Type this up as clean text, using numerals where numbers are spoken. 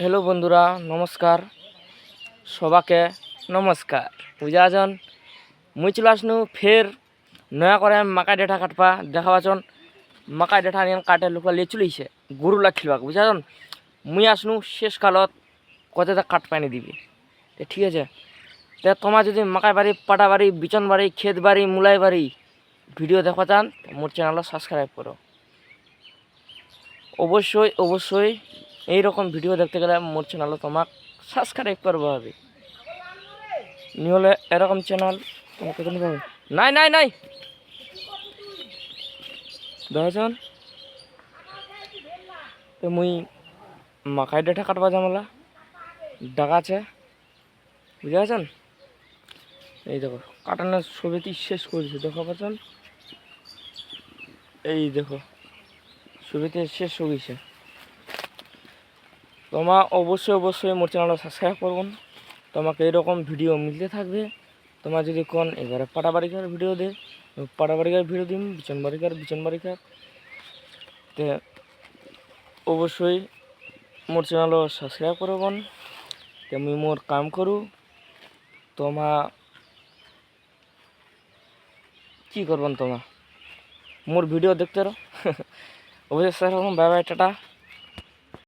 Hello বন্ধুরা, নমস্কার। সবাকে নমস্কার। বুঝা আছেন, মুই চলে আসনু ফের নয়া করে মাকাই ডেঠা কাটবা দেখা পাচ্ছেন। মাকাই ডেঠা নিয়ে কাটে লোকা লিয়ে চলেছে গরুলা খেলবাক। বুঝাছেন, মুই আসনু শেষ কালত কতটা কাট পানি দিবি। ঠিক আছে, তে তোমার যদি মাকাই বাড়ি, পাটা বাড়ি, বিচন বাড়ি, ক্ষেত বাড়ি, মুলাই বাড়ি ভিডিও দেখা চান মোর চ্যানেলটা সাবস্ক্রাইব করো। অবশ্যই অবশ্যই এইরকম ভিডিও দেখতে গেলে মোর চ্যানেল তোমাক সাবস্ক্রাইব করবো হবে। নিহলে এরকম চ্যানেল তোমাকে তো পাবে। নাই নাই নাই দেখেছেন, তো মুই মাকাই ডেঠা কাটবা জামলা ডাকাছে। বুঝে গেছেন, এই দেখো কাটানোর ছবিটি শেষ করেছে দেখো পাচ্ছেন। এই দেখো ছবিতে শেষ হয়ে গেছে। তোমা অবশ্যই অবশ্যই মোর চ্যানেলটা সাবস্ক্রাইব করবেন। তোমাকে এরকম ভিডিও মিলতে থাকবে। তোমার যদি কোন এবারে পাটাবাড়িকার ভিডিও দে, পাটাবাড়িকার ভিডিও দিম, বিচন বাড়িকার তে অবশ্যই মোর চ্যানেলও সাবস্ক্রাইব করবেন। তে মুই মোর কাম করু, তোমা কি করবেন, তোমা মোর ভিডিও দেখতে রো। অবশ্যই বাই বাই, টাটা।